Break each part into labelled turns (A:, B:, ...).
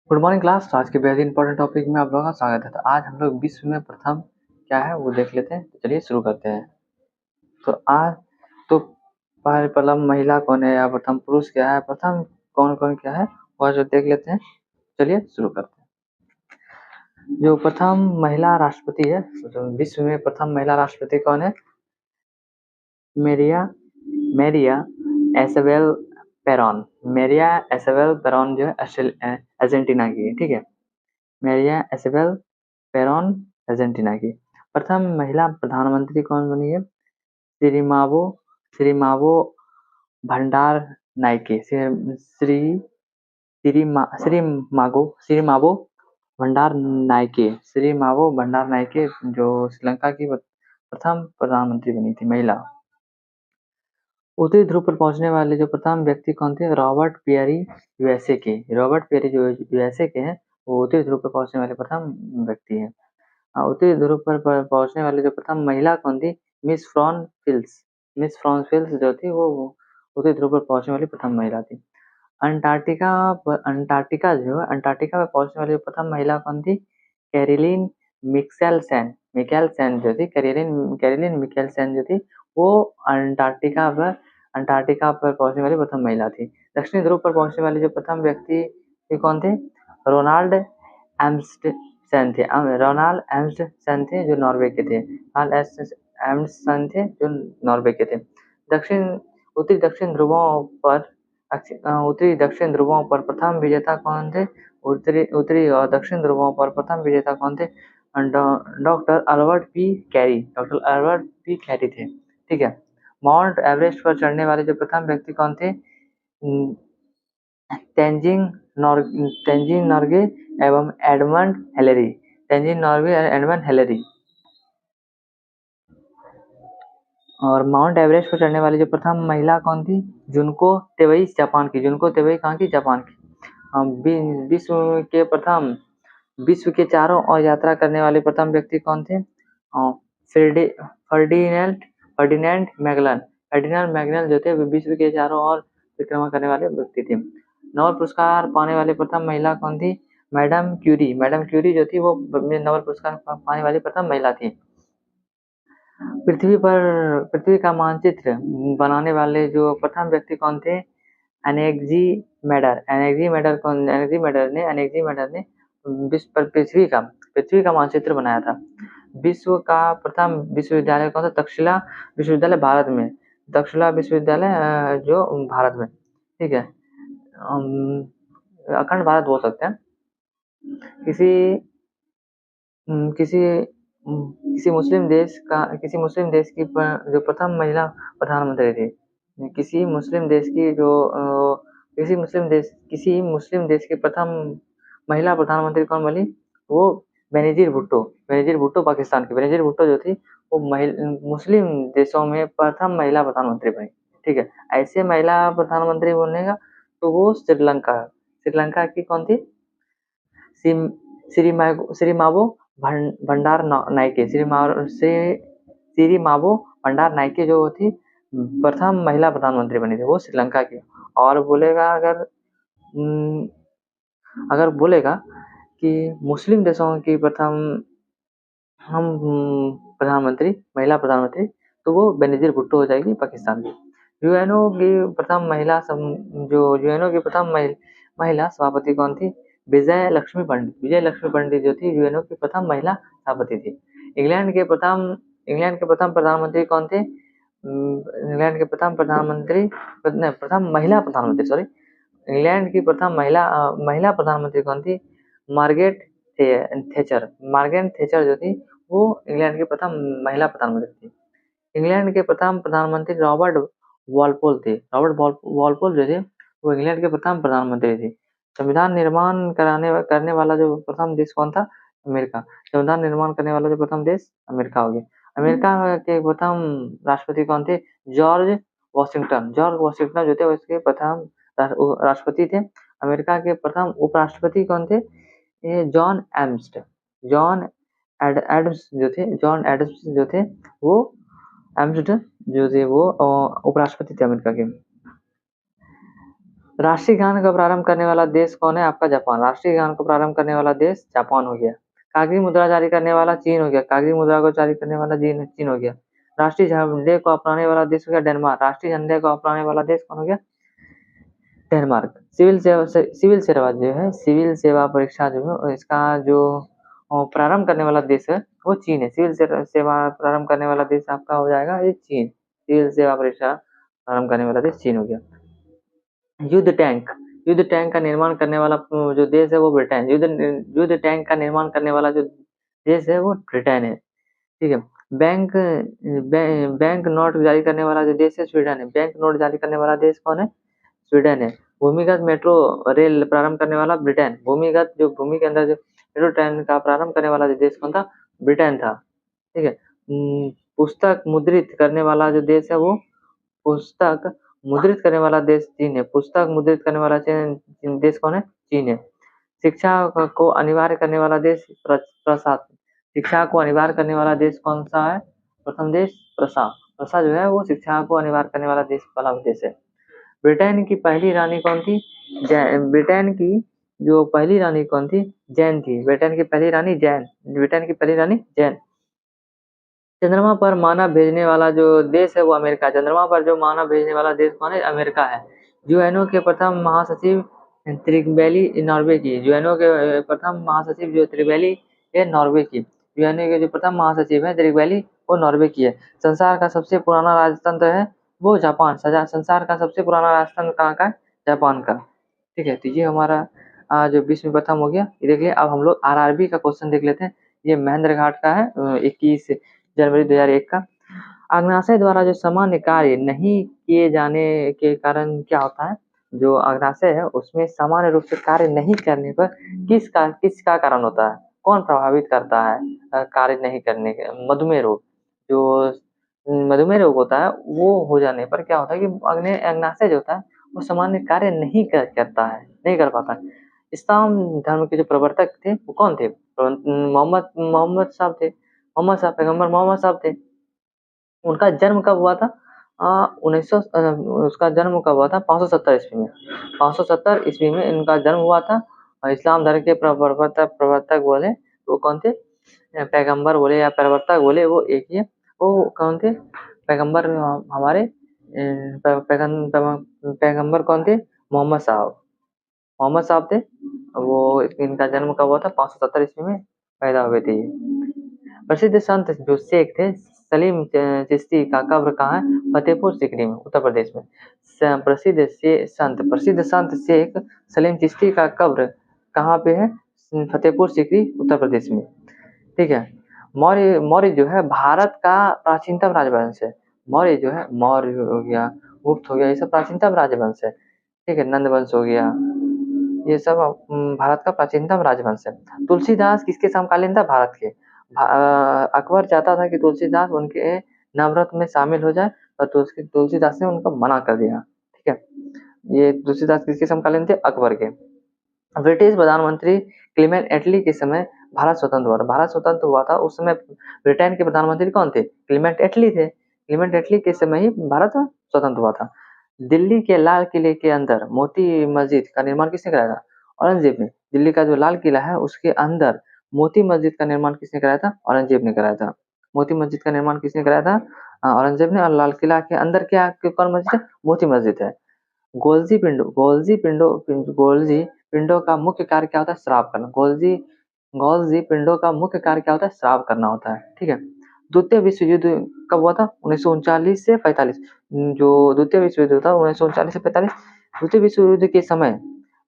A: Good morning class. आज के बेहद इंपॉर्टेंट टॉपिक में आप लोगों का स्वागत है। तो आज हम लोग विश्व में प्रथम क्या है वो देख लेते हैं। तो चलिए शुरू करते हैं। तो आज तो प्रथम महिला कौन है या प्रथम पुरुष क्या है, प्रथम कौन कौन क्या है वह जो देख लेते हैं। चलिए शुरू करते हैं। जो प्रथम महिला राष्ट्रपति है, तो विश्व में प्रथम महिला राष्ट्रपति कौन है? मेरिया एसेबेल पेरॉन। मेरिया एसेबेल पेरॉन जो है अर्जेंटीना की है, ठीक है। मेरिया एसेबेल पेरॉन अर्जेंटीना की। प्रथम महिला प्रधानमंत्री कौन बनी है? श्रीमावो भंडारनायके। श्रीमावो भंडारनायके जो श्रीलंका की प्रथम प्रधानमंत्री बनी थी महिला। उत्तरी ध्रुव पर पहुंचने वाले जो प्रथम व्यक्ति कौन थे? रॉबर्ट पियरी यूएसए के। रॉबर्ट पियरी जो यूएसए के हैं वो उत्तरी ध्रुव पर पहुंचने वाले प्रथम व्यक्ति हैं। उत्तरी ध्रुव पर पहुंचने वाले जो प्रथम महिला कौन थी? मिस फ्रांस फिल्स जो थी वो उत्तरी ध्रुव पर पहुंचने वाली प्रथम महिला थी। अंटार्कटिका पर पहुंचने वाली प्रथम महिला कौन थी? कैरोलिन मिकेलसन जो थी, कैरोलिन मिकेलसन जो थी वो अंटार्कटिका पर पहुंचने वाली प्रथम महिला थी। दक्षिणी ध्रुव पर पहुंचने वाले जो प्रथम व्यक्ति कौन थे? रोनाल्ड एम्स्टसन थे जो नॉर्वे के थे। उत्तरी दक्षिण ध्रुवों पर प्रथम विजेता कौन थे? उत्तरी और दक्षिण ध्रुवों पर प्रथम विजेता कौन थे? डॉक्टर अल्बर्ट पी कैरी थे, ठीक है। माउंट एवरेस्ट पर चढ़ने वाले जो प्रथम व्यक्ति कौन थे? तेंजिंग नोर्गे एवं एडमंड हिलेरी। और माउंट एवरेस्ट पर चढ़ने वाली जो प्रथम महिला कौन थी? जुनको तेवई कहाँ की? जापान की। विश्व के चारों ओर यात्रा करने वाले प्रथम व्यक्ति कौन थे? फर्डिनेंड मैगलन जो थे विश्व के चारों ओर परिक्रमा करने वाले व्यक्ति थे। नोबेल पुरस्कार पाने वाली प्रथम महिला कौन थी? मैडम क्यूरी जो थी वो नोबेल पुरस्कार पाने वाली प्रथम महिला थी। पृथ्वी का मानचित्र बनाने वाले जो प्रथम व्यक्ति कौन थे? एनेक्सी मैडर ने पृथ्वी का मानचित्र बनाया था। विश्व का प्रथम विश्वविद्यालय कौन सा? तक्षशिला विश्वविद्यालय भारत में। जो भारत में, ठीक है। अखंड भारत बोल सकते हैं। किसी मुस्लिम देश की जो प्रथम महिला प्रधानमंत्री थी। किसी मुस्लिम देश की प्रथम महिला प्रधानमंत्री कौन बनी? वो बेनजीर भुट्टो पाकिस्तान की। बेनजीर भुट्टो जो थी वो मुस्लिम देशों में प्रथम महिला प्रधानमंत्री बनी, ठीक है। ऐसे महिला प्रधानमंत्री बनेगा तो वो श्रीलंका की कौन थी? श्रीमावो भंडारनायके जो थी प्रथम महिला प्रधानमंत्री बनी थी, वो श्रीलंका की। और अगर बोलेगा कि मुस्लिम देशों की प्रथम महिला प्रधानमंत्री तो वो बेनजीर भुट्टो हो जाएगी पाकिस्तान की। यूएनओ की प्रथम महिला सभापति कौन थी? विजय लक्ष्मी पंडित जो थी यूएनओ की प्रथम महिला सभापति थी। इंग्लैंड के प्रथम प्रधानमंत्री कौन थे? प्रथम महिला प्रधानमंत्री कौन थी? मार्गरेट थेचर जो थी वो इंग्लैंड की प्रथम महिला प्रधानमंत्री थी। इंग्लैंड के प्रथम प्रधानमंत्री रॉबर्ट वॉलपोल थे। जो थे वो इंग्लैंड के प्रथम प्रधानमंत्री थे। संविधान निर्माण करने वाला जो प्रथम देश कौन था? अमेरिका। संविधान निर्माण करने वाला जो प्रथम देश अमेरिका हो गया। अमेरिका के प्रथम राष्ट्रपति कौन थे? जॉर्ज वॉशिंगटन जो थे उसके प्रथम राष्ट्रपति थे। अमेरिका के प्रथम उपराष्ट्रपति कौन थे? ये जॉन एडम्स जो थे वो उपराष्ट्रपति थे अमेरिका के। राष्ट्रीय गान का प्रारंभ करने वाला देश कौन है? आपका जापान। राष्ट्रीय गान को प्रारंभ करने वाला देश जापान हो गया। कागजी मुद्रा जारी करने वाला चीन हो गया। कागजी मुद्रा को जारी करने वाला चीन हो गया। राष्ट्रीय झंडे को अपनाने वाला देश हो गया डेनमार्क। राष्ट्रीय झंडे को अपनाने वाला देश कौन हो गया? डेनमार्क। सिविल सेवा परीक्षा जो है इसका जो प्रारंभ करने वाला देश है वो चीन है। सिविल सेवा प्रारंभ करने वाला देश आपका हो जाएगा ये चीन। सिविल सेवा परीक्षा प्रारंभ करने वाला देश चीन हो गया। युद्ध टैंक का निर्माण करने वाला जो देश है वो ब्रिटेन। युद्ध टैंक का निर्माण करने वाला जो देश है वो ब्रिटेन है। ठीक है। बैंक नोट जारी करने वाला जो देश है स्वीडन है। बैंक नोट जारी करने वाला देश कौन है? स्वीडन है। भूमिगत मेट्रो रेल प्रारंभ करने वाला ब्रिटेन। भूमिगत जो भूमि के अंदर जो मेट्रो ट्रेन का प्रारंभ करने वाला जो देश कौन था? ब्रिटेन था। ठीक है। पुस्तक मुद्रित करने वाला जो देश है वो पुस्तक मुद्रित करने वाला देश चीन है। पुस्तक मुद्रित करने वाला देश कौन है? चीन है। शिक्षा को अनिवार्य करने वाला देश प्रसा। शिक्षा को अनिवार्य करने वाला देश कौन सा है? प्रथम देश प्रसा। प्रसा जो है वो शिक्षा को अनिवार्य करने वाला देश वाला देश है। ब्रिटेन की पहली रानी कौन थी? ब्रिटेन की जो पहली रानी कौन थी? जैन थी। ब्रिटेन की पहली रानी जैन। ब्रिटेन की पहली रानी जैन। चंद्रमा पर मानव भेजने वाला जो देश है वो अमेरिका। चंद्रमा पर जो मानव भेजने वाला देश कौन है? अमेरिका है। यूएनओ के प्रथम महासचिव त्रिगबैली नॉर्वे की। यूएनओ के प्रथम महासचिव जो त्रिगबैली है नॉर्वे की। यूएनओ के जो प्रथम महासचिव है त्रिगबैली वो नॉर्वे की है। संसार का सबसे पुराना राजतंत्र है वो जापान। संसार का सबसे पुराना राजतंत्र कहाँ का है? जापान का। ठीक है। तो ये हमारा जो विश्व में प्रथम हो गया। ये देखिए अब हम लोग आरआरबी का क्वेश्चन देख लेते हैं। ये महेंद्र घाट का है 21 जनवरी 2001 का। अग्नाशय द्वारा जो सामान्य कार्य नहीं किए जाने के कारण क्या होता है? जो अग्नाशय है उसमें सामान्य रूप से कार्य नहीं करने पर किसका कारण होता है? कौन प्रभावित करता है कार्य नहीं करने के? मधुमेह रोग। जो मधुमेह रोग होता है वो हो जाने पर क्या होता है कि अग्नाशय जो होता है वो सामान्य कार्य नहीं करता है, नहीं कर पाता। इस्लाम धर्म के जो प्रवर्तक थे वो कौन थे? मोहम्मद साहब थे। पैगंबर मोहम्मद साहब थे। उनका जन्म कब हुआ था? 1900 उसका जन्म कब हुआ था? 570 ईस्वी में। 570 ईस्वी में इनका जन्म हुआ था। इस्लाम धर्म के प्रवर्तक बोले वो कौन थे? पैगंबर बोले या प्रवर्तक बोले वो एक ही है। वो कौन थे? पैगंबर हमारे पैगंबर कौन थे? मोहम्मद साहब थे। वो इनका जन्म कब हुआ था? 570 ईस्वी में पैदा हुए थे ये। प्रसिद्ध संत जो शेख थे सलीम चिश्ती का कब्र कहाँ है? फतेहपुर सीकरी में, उत्तर प्रदेश में। प्रसिद्ध संत शेख सलीम चिश्ती का कब्र कहाँ पे है? फतेहपुर सीकरी, उत्तर प्रदेश में। ठीक है। मौर्य जो है भारत का प्राचीनतम राजवंश है। मौर्य जो है, मौर्य हो गया, गुप्त हो गया, ये सब प्राचीनतम राजवंश है। ठीक है। नंद वंश हो गया, ये सब भारत का प्राचीनतम राजवंश है। तुलसीदास किसके समकालीन था? भारत के। अकबर चाहता था कि तुलसीदास उनके नवरत्न में शामिल हो जाए पर तुलसीदास ने उनको मना कर दिया। ठीक है। ये तुलसीदास किसके समकालीन थे? अकबर के। ब्रिटिश प्रधानमंत्री क्लेमेंट एटली के समय भारत स्वतंत्र हुआ था। भारत स्वतंत्र हुआ था उस समय ब्रिटेन के प्रधानमंत्री कौन थे? क्लेमेंट एटली थे। क्लेमेंट एटली के समय ही भारत स्वतंत्र हुआ था। दिल्ली के लाल किले के अंदर मोती मस्जिद का निर्माण किसने कराया था? औरंगजेब ने। दिल्ली का जो लाल किला है उसके अंदर मोती मस्जिद का निर्माण किसने कराया था? औरंगजेब ने कराया था। मोती मस्जिद का निर्माण किसने कराया था? औरंगजेब ने। और लाल किला के अंदर क्या कौन मस्जिद है? मोती मस्जिद है। गोल्जी पिंडों का मुख्य कार्य क्या होता है? श्राप करना। गोल्जी पिंडों का मुख्य कार्य क्या होता है? श्राप करना होता है। ठीक है। द्वितीय विश्व युद्ध कब हुआ था? 1939 से 45। जो द्वितीय विश्व युद्ध था 1939 से 45। द्वितीय विश्व युद्ध के समय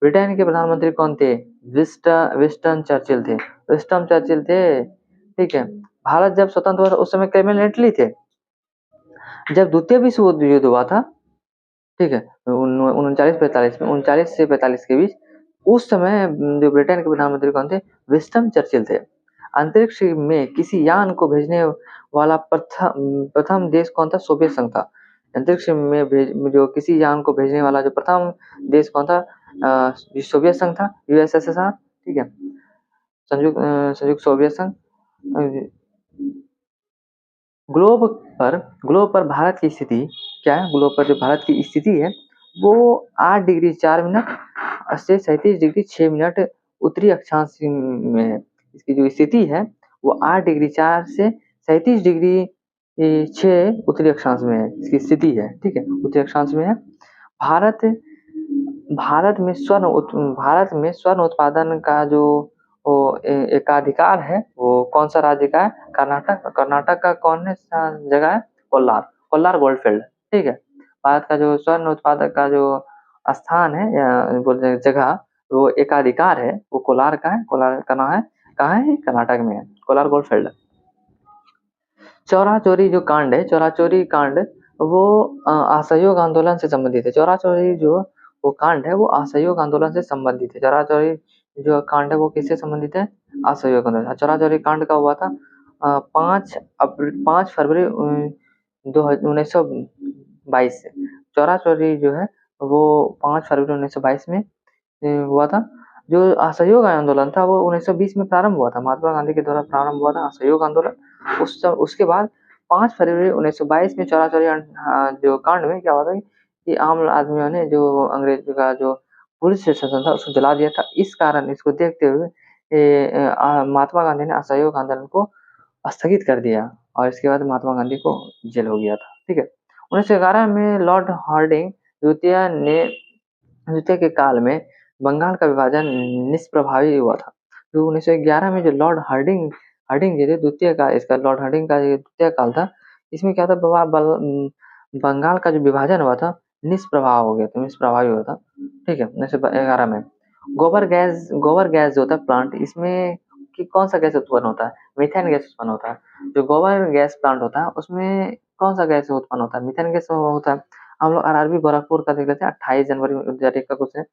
A: ब्रिटेन के प्रधानमंत्री कौन थे? विंस्टन चर्चिल थे। विंस्टन चर्चिल थे। ठीक है। भारत जब स्वतंत्र हुआ था उस समय क्लेमेंट एटली थे। जब द्वितीय विश्व युद्ध हुआ था, ठीक है, 39-45 में, 39 से 45 के बीच, उस समय जो ब्रिटेन के प्रधानमंत्री कौन थे? विंस्टन चर्चिल थे। अंतरिक्ष में किसी यान को भेजने वाला प्रथम देश कौन था? सोवियत संघ था। अंतरिक्ष में जो किसी यान को भेजने वाला जो प्रथम देश कौन था? सोवियत संघ था, यूएसएसआर। ठीक है। संयुक्त सोवियत संघ। ग्लोब पर भारत की स्थिति क्या है? ग्लोब पर जो भारत की स्थिति है वो 8 डिग्री 4 मिनट से 37 डिग्री 6 मिनट उत्तरी अक्षांश में है। इसकी जो स्थिति है वो 8 डिग्री 4 से 37 डिग्री 6 उत्तरी अक्षांश में है। इसकी स्थिति है, ठीक है, उत्तरी अक्षांश में है। भारत भारत में स्वर्ण उत्पादन का जो एकाधिकार है वो कौन सा राज्य का है? कर्नाटक। कर्नाटक का कौन सा जगह है? कोल्लार। कोल्लार गोल्डफील्ड, ठीक है। भारत का जो स्वर्ण उत्पादक का जो स्थान है या बोलते जगह वो एकाधिकार है वो कोलार का है। कोलार का नाम है, कहाँ है? कर्नाटक में है, कोलार गोल्डफील्ड। चौरा चोरी जो कांड है, चौरा चोरी कांड वो असहयोग आंदोलन से संबंधित है। चौरा चोरी जो वो कांड है वो असहयोग आंदोलन से संबंधित है। चौरा चोरी जो कांड है वो किससे संबंधित है? असहयोग आंदोलन। चौरा चोरी कांड का हुआ था 5 फरवरी 1922 से। चौरा चोरी जो है वो 5 फरवरी 1922 में हुआ था। जो असहयोग आंदोलन था वो 1920 में प्रारंभ हुआ था, महात्मा गांधी के द्वारा प्रारंभ हुआ था असहयोग आंदोलन। उसके बाद 5 फरवरी 1922 में चौरा चौरी जो कांड में क्या हुआ था कि आम आदमियों ने जो अंग्रेज का जो पुलिस शासन था उसको जला दिया था। इस कारण इसको देखते हुए महात्मा गांधी ने असहयोग आंदोलन को स्थगित कर दिया और इसके बाद महात्मा गांधी को जेल हो गया था, ठीक है। 1911 में लॉर्ड हार्डिंग द्वितीय के काल में बंगाल का विभाजन निष्प्रभावी हुआ था। जो 1911 में जो लॉर्ड हार्डिंग हार्डिंग जी थे द्वितीय का, इसका लॉर्ड हार्डिंग का जो द्वितीय काल था, इसमें क्या था बंगाल का जो विभाजन हुआ था निष्प्रभाव हो गया था, निष्प्रभावी हुआ था, ठीक है। 1911 में गोबर गैस जो होता है प्लांट, इसमें कि कौन सा गैस उत्पन्न होता है? मीथेन गैस उत्पन्न होता है। जो गोबर गैस प्लांट होता है उसमें कौन सा गैस उत्पन्न होता है? मीथेन गैस होता है। हम लोग आरआरबी गोरखपुर का देख लेते हैं 28 जनवरी 2001 का क्वेश्चन है।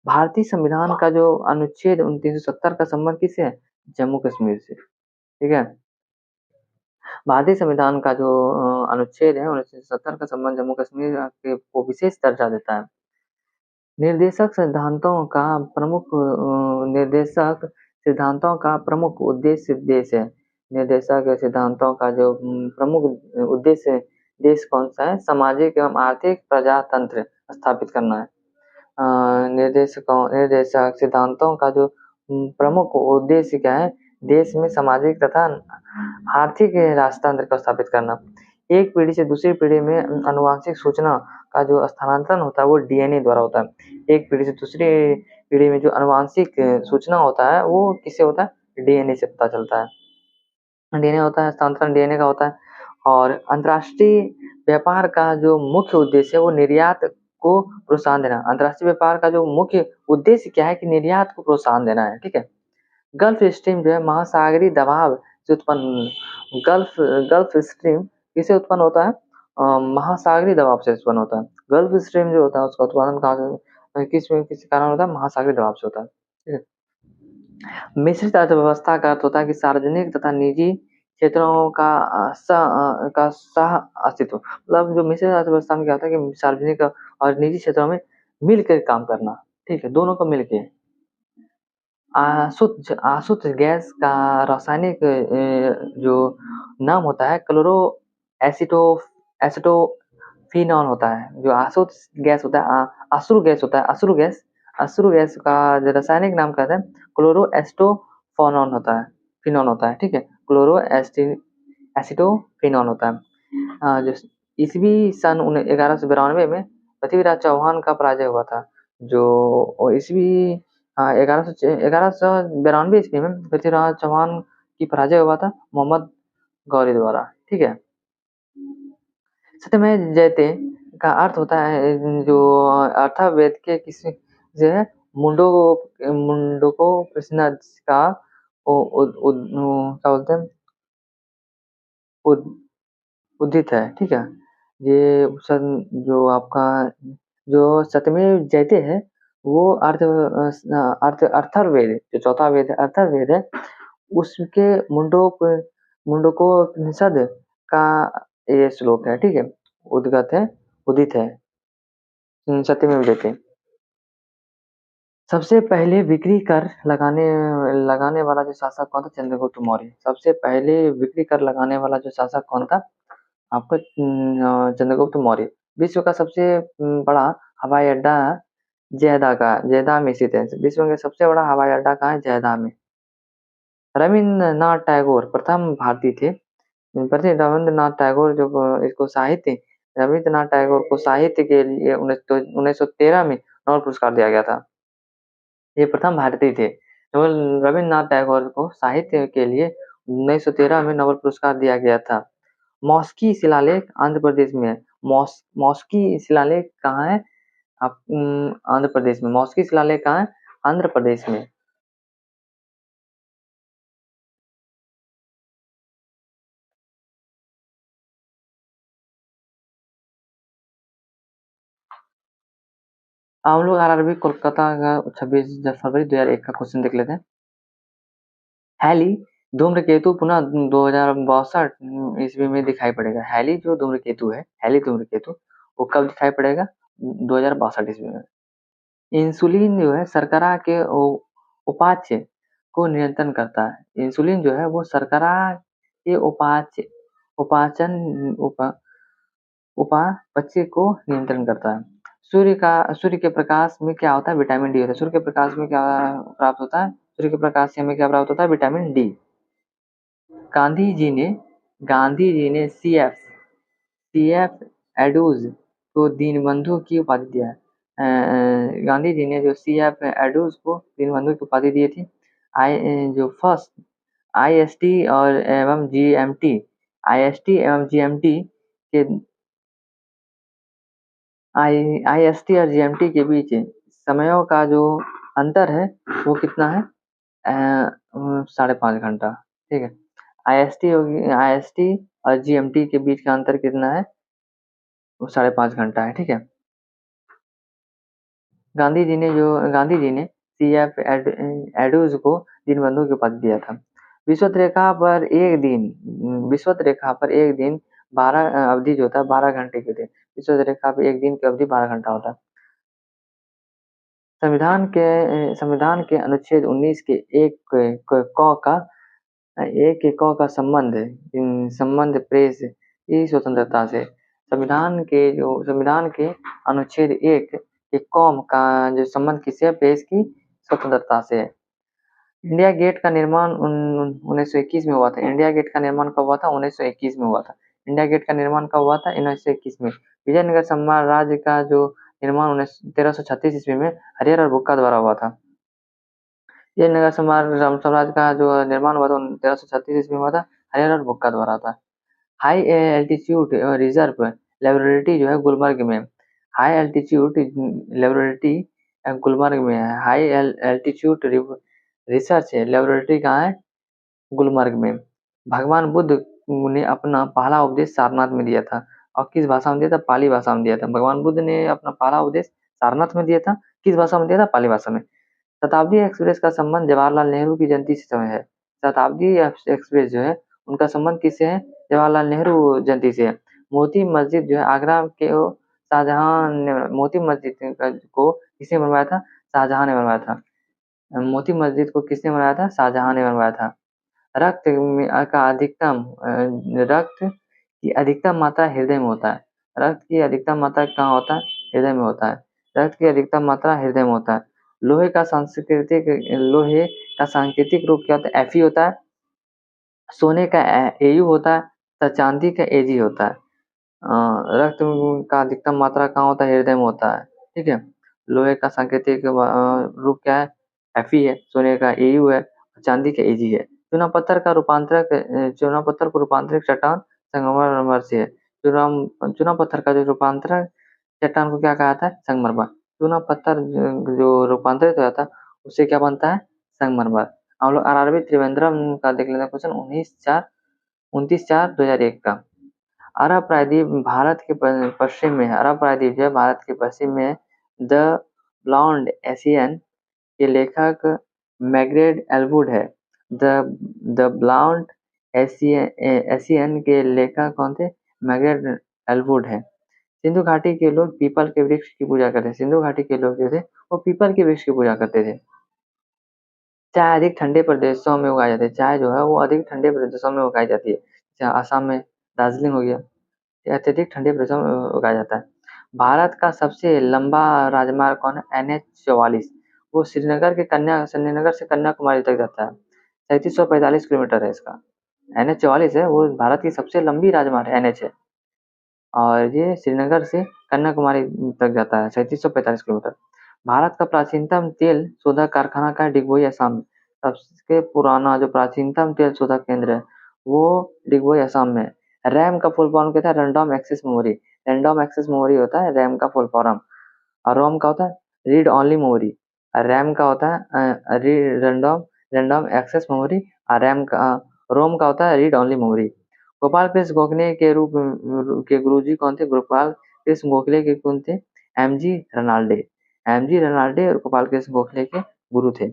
A: भारतीय संविधान का जो अनुच्छेद 370 का संबंध किससे है? जम्मू कश्मीर से, ठीक है। भारतीय संविधान का जो अनुच्छेद है 370 का संबंध जम्मू कश्मीर के को विशेष दर्जा देता है। निर्देशक सिद्धांतों का प्रमुख उद्देश्य देश है। निर्देशक सिद्धांतों का जो प्रमुख उद्देश्य देश कौन सा है? सामाजिक एवं आर्थिक प्रजातंत्र स्थापित करना है। निर्देशक सिद्धांतों का जो प्रमुख उद्देश्य क्या है? देश में सामाजिक तथा आर्थिक राजतंत्र को स्थापित करना। एक पीढ़ी से दूसरी पीढ़ी में अनुवांशिक सूचना का जो स्थानांतरण होता है वो डीएनए द्वारा होता है। एक पीढ़ी से दूसरी पीढ़ी में जो अनुवांशिक सूचना होता है वो किससे होता है? डीएनए से पता चलता है। डीएनए होता है, स्थानांतरण डीएनए का होता है। और अंतर्राष्ट्रीय व्यापार का जो मुख्य उद्देश्य है वो निर्यात को प्रोत्साहन देना। अंतर्राष्ट्रीय व्यापार का जो मुख्य उद्देश्य क्या है? कि निर्यात को प्रोत्साहन देना है, ठीक है। गल्फ स्ट्रीम जो है महासागरीय दबाव से उत्पन्न गल्फ स्ट्रीम किसे उत्पन्न होता है? महासागरीय दबाव से उत्पन्न होता है। गल्फ स्ट्रीम जो होता है उसका उत्पादन कहाँ से किस कारण होता है? महासागरीय दबाव से होता है, ठीक है। मिश्रित अर्थव्यवस्था का अर्थ होता है कि सार्वजनिक तथा निजी क्षेत्रों का सह अस्तित्व। मतलब जो मिश्रित अर्थव्यवस्था में क्या होता है कि सार्वजनिक और निजी क्षेत्रों में मिलकर काम करना, ठीक है, दोनों को मिलकर। आसुत गैस का रासायनिक जो नाम होता है क्लोरो एसिटो एसिटोफिनॉल होता है। जो आसुत गैस होता है अश्रु गैस होता है, अश्रु गैस का जो रासायनिक नाम कहते हैं क्लोरो एसिटोफिनॉल होता है, फिनॉल होता है, ठीक है। क्लोरो एसिटोफिनॉल होता है। जो ईसवी सन 1192 में पृथ्वीराज चौहान का पराजय हुआ था। जो ईसवी 1192 ईस्वी में पृथ्वीराज चौहान की पराजय हुआ था मोहम्मद गौरी द्वारा, ठीक है। सत्यमेव जयते का अर्थ होता है जो अर्थावेद के किसी जो है मुंडको प्रश्न का क्या बोलते हैं उदित है, ठीक है। ये जो आपका जो सत्यमेव जयते है वो अर्थर्वेद जो चौथा वेद है अर्थर्वेद है उसके मुंडकोपनिषद का ये श्लोक है, ठीक है। उद्गत है, उदित है सत्यमेव जयते। सबसे पहले बिक्री कर लगाने वाला जो शासक कौन था? चंद्रगुप्त मौर्य। सबसे पहले बिक्री कर लगाने वाला जो शासक कौन था? आपका चंद्रगुप्त मौर्य। विश्व का सबसे बड़ा हवाई अड्डा जेदा में स्थित है। विश्व का सबसे बड़ा हवाई अड्डा कहाँ है? जेदा में। रविन्द्रनाथ टैगोर प्रथम भारतीय थे। रविन्द्रनाथ टैगोर जो इसको साहित्य रविन्द्रनाथ टैगोर को साहित्य के लिए 1913 में नोबेल पुरस्कार दिया गया था। ये प्रथम भारतीय थे। रविन्द्रनाथ टैगोर को साहित्य के लिए 1913 में नोबेल पुरस्कार दिया गया था। मौस्की शिलालेख आंध्र प्रदेश में है। मौस्की शिलालेख कहाँ है? आंध्र प्रदेश में। मौस्की शिलालेख कहाँ है? आंध्र प्रदेश में। हम लोग आरआरबी कोलकाता का 26 फरवरी 2001 का क्वेश्चन देख लेते हैं। हैली धूम्रकेतु पुनः 2062 ईस्वी में दिखाई पड़ेगा। हैली जो धूम्रकेतु है, हैली धूम्रकेतु वो कब दिखाई पड़ेगा? 2062 ईस्वी में। इंसुलिन जो है शर्करा के उपाच्य को नियंत्रण करता है। इंसुलिन जो है वो शर्करा के उपाचन उपापचय को नियंत्रण करता है। सूर्य के प्रकाश में क्या होता है? विटामिन डी होता है। सूर्य के प्रकाश में क्या प्राप्त होता है? सूर्य के प्रकाश से हमें क्या प्राप्त होता है? Vitamin D. गांधी जी ने सीएफ एडूज को दीनबंधु की उपाधि दिया है। गांधी जी ने जो सीएफ एडूज को दीनबंधु की उपाधि दी थी। जो फर्स्ट आईएसटी और एवं जीएमटी के आईएसटी और जीएमटी के बीच समयों का जो अंतर है वो कितना है? 5.5 घंटा। ठीक है। आईएसटी और जीएमटी के बीच का अंतर कितना है? वो 5.5 घंटा है। ठीक है। गांधी जी ने सीएफ एडूज को दीनबंधु की उपाधि दिया था। विषुवत रेखा पर एक दिन 12 अवधि जो होता है 12 घंटे की होती है। विषुवत रेखा पर एक दिन की अवधि 12 घंटा होता है। संविधान के अनुच्छेद 19 के क का संबंध प्रेस की स्वतंत्रता से। संविधान के अनुच्छेद 1 के कॉम का जो संबंध किससे? प्रेस की स्वतंत्रता से है। इंडिया गेट का निर्माण 1921 में हुआ था। इंडिया गेट का निर्माण कब हुआ था? 1921 में हुआ था। इंडिया गेट का निर्माण कब हुआ था? 1921 में। विजयनगर साम्राज्य का जो निर्माण 1336 ईस्वी में हरिहर और बुक्का द्वारा हुआ था। विजयनगर साम्राज्य का जो निर्माण हुआ था 1336 ईस्वी में हुआ था, हरिहर और बुक्का द्वारा था। हाई एल्टीट्यूड रिजर्व लेबोरेटरी जो है गुलमर्ग में। हाई एल्टीट्यूड लेबोरेटरी गुलमर्ग में है। हाई एल्टीट्यूड रिसर्च लेबोरेटरी कहाँ है? गुलमर्ग में। भगवान बुद्ध ने अपना पहला उपदेश सारनाथ में दिया था। और किस भाषा में दिया था? पाली भाषा में दिया था। भगवान बुद्ध ने अपना पहला उपदेश सारनाथ में दिया था। किस भाषा में दिया था? पाली भाषा में। शताब्दी एक्सप्रेस का संबंध जवाहरलाल नेहरू की जयंती से है। शताब्दी एक्सप्रेस जो है उनका संबंध किससे है? जवाहरलाल नेहरू जयंती से है। मोती मस्जिद जो है आगरा के शाहजहां ने मोती मस्जिद को किसने बनवाया था? शाहजहां ने बनवाया था। मोती मस्जिद को किसने बनवाया था? शाहजहां ने बनवाया था। रक्त का अधिकतम रक्त की अधिकतम मात्रा हृदय में होता है। रक्त की अधिकतम मात्रा कहाँ होता है? हृदय में होता है। रक्त की अधिकतम मात्रा हृदय में होता है। लोहे का सांकेतिक रूप क्या होता है? Fe होता है। सोने का Au होता है तो चांदी का Ag होता है। रक्त का अधिकतम मात्रा कहाँ होता है? हृदय में होता है। ठीक है। लोहे का सांकेतिक रूप क्या है? Fe है। सोने का Au है। चांदी का Ag है। चूना पत्थर को रूपांतरित चट्टान संगमरमर से है। चूना पत्थर का जो रूपांतरण चट्टान को क्या कहा जाता है? संगमरमर। चूना पत्थर जो रूपांतरित हो जाता है उससे क्या बनता है? संगमरमर। हम लोग आरआरबी त्रिवेंद्रम का देख लेते हैं क्वेश्चन 29/4/2001 का। अरब प्रायद्वीप भारत के पश्चिम में है। अरब प्रायद्वीप जो है भारत के पश्चिम में है। द ब्लॉन्ड एशियन के लेखक मैग्रेड एलवुड है। द ब्लॉन्ड एशियन के लेखक कौन थे? मैग्रेड एलवुड है। सिंधु घाटी के लोग पीपल के वृक्ष की पूजा करते थे। सिंधु घाटी के लोग जो थे वो पीपल के वृक्ष की पूजा करते थे। चाय अधिक ठंडे प्रदेशों में उगाई जाती है। चाय जो है वो अधिक ठंडे प्रदेशों में उगाई जाती है। जैसे आसाम में दार्जिलिंग हो गया, ये अत्यधिक ठंडे प्रदेशों में उगाया जाता है। भारत का सबसे लंबा राजमार्ग कौन है? NH-44। वो श्रीनगर से कन्याकुमारी तक जाता है। 3745 किलोमीटर है इसका। NH-44 है, वो भारत की सबसे लंबी राजमार्ग NH है। और ये श्रीनगर से कन्याकुमारी तक जाता है, 3745 किलोमीटर। भारत का प्राचीनतम तेल शोधक कारखाना का है? डिगबोई, असम में। सबसे पुराना जो प्राचीनतम तेल शोधक केंद्र है वो डिगबोई, असम में है। रैम का फुल फॉर्म क्या था? Random access memory. Random access memory होता है रैम का फुल फॉर्म। और रोम का होता है रीड ओनली मेमोरी। रैम का होता है रैंडम रैंडम एक्सेस मेमोरी। और रोम का होता है read only memory. Gopal Krishna Gokhale के रूप के गुरुजी कौन थे? गोपाल कृष्ण गोखले के कौन थे? एमजी रनाल्डे। एमजी रनाल्डे और गोपाल कृष्ण गोखले के गुरु थे।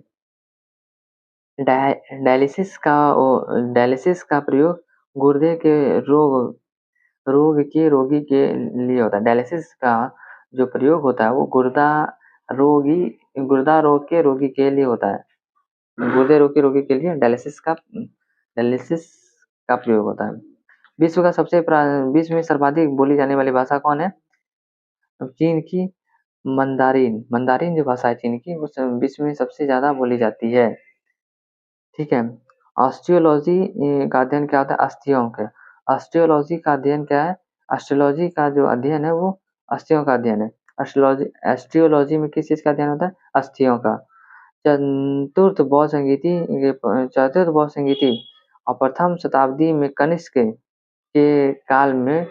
A: डायलिसिस का प्रयोग गुर्दे के रोग के रोगी के लिए होता है। डायलिसिस का जो प्रयोग होता है वो गुर्दा रोग के रोगी के लिए होता है। गुर्दे रोग के रोगी के लिए डायलिसिस का प्रयोग होता है। विश्व में सर्वाधिक बोली जाने वाली भाषा कौन है? चीन की मंदारिन। मंदारिन जो भाषा है चीन की वो विश्व में सबसे ज्यादा बोली जाती है। ठीक है। ऑस्टियोलॉजी का अध्ययन क्या होता है? अस्थियों का। ऑस्टियोलॉजी का अध्ययन क्या है? ऑस्टियोलॉजी का जो अध्ययन है वो अस्थियों का अध्ययन है। ऑस्टियोलॉजी में किस चीज का अध्ययन होता है? अस्थियों का। चतुर्थ बौद्ध संगीति और प्रथम शताब्दी में कनिष्क के काल में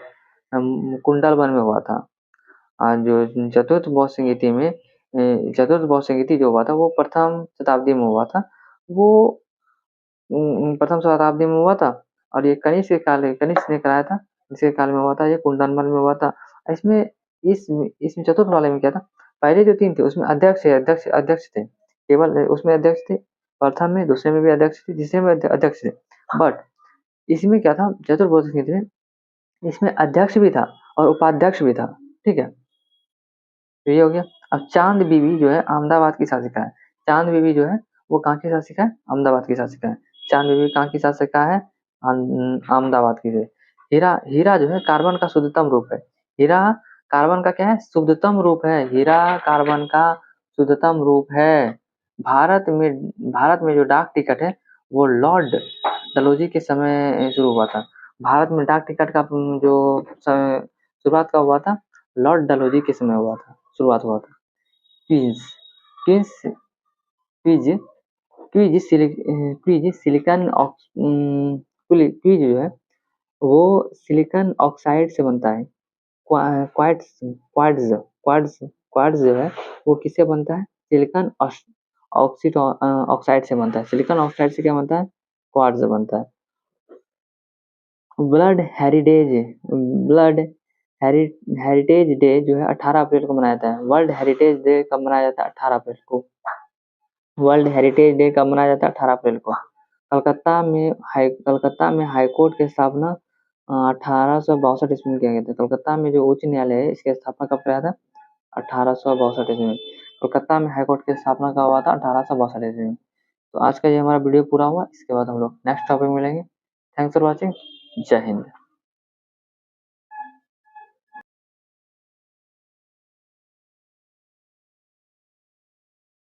A: कुंडलवन में हुआ था। जो चतुर्थ बौद्ध संगीति जो हुआ था वो प्रथम शताब्दी में हुआ था। वो प्रथम शताब्दी में हुआ था। और ये कनिष्क ने कराया था। इसके काल में हुआ था, ये कुंडलवन में हुआ था। इसमें इसमें चतुर्थ वाले में क्या था? पहले जो तीन थे उसमें अध्यक्ष थे। केवल उसमें अध्यक्ष थे। प्रथम में, दूसरे में भी अध्यक्ष थे, तीसरे में अध्यक्ष थे। बट इसमें क्या था? चतुर्थ संगीत में इसमें अध्यक्ष भी था और उपाध्यक्ष भी था। ठीक है, तो ये हो गया। अब चांद बीबी जो है अहमदाबाद की शासिका है। चांद बीबी जो है वो कहाँ की शासिका है? अहमदाबाद की शासिका है। चांद बीबी कहाँ की शासिका है? अहमदाबाद की है। हीरा हीरा जो है कार्बन का शुद्धतम रूप है। हीरा कार्बन का क्या है? शुद्धतम रूप है। हीरा कार्बन का शुद्धतम रूप है। भारत में जो डाक टिकट है वो लॉर्ड डलहौजी के समय शुरू हुआ था। भारत में डाक टिकट का जो शुरुआत का हुआ था, लॉर्ड डलहौजी के समय हुआ था, शुरुआत हुआ था। Queens queens quiz quiz quiz silicon quiz जो है वो सिलिकॉन ऑक्साइड से बनता है। क्वार्ट्ज क्वार्ट्ज क्वार्ट्ज क्वार्ट्ज जो है वो किससे बनता है? सिलिकॉन ऑक्साइड से बनता है। सिलिकॉन ऑक्साइड से क्या बनता है? क्वार्ट्ज बनता है। Blood heritage blood heritage day जो है 18 अप्रैल को मनाया जाता है। वर्ल्ड हेरिटेज डे कब मनाया जाता है? 18 अप्रैल को। वर्ल्ड हेरिटेज डे कब मनाया जाता है? 18 अप्रैल को। कलकत्ता में हाई कोर्ट की स्थापना 1862 ईस्वी में किया गया था। कलकत्ता में जो उच्च न्यायालय है इसकी स्थापना कब कराया था? 1862 ईस्वी में। कलकत्ता में हाई कोर्ट की स्थापना कब हुआ था? 1862 ईस्वी में। तो आज का ये हमारा वीडियो पूरा हुआ। इसके बाद हम लोग नेक्स्ट टॉपिक मिलेंगे। Thanks for watching. जय हिंद।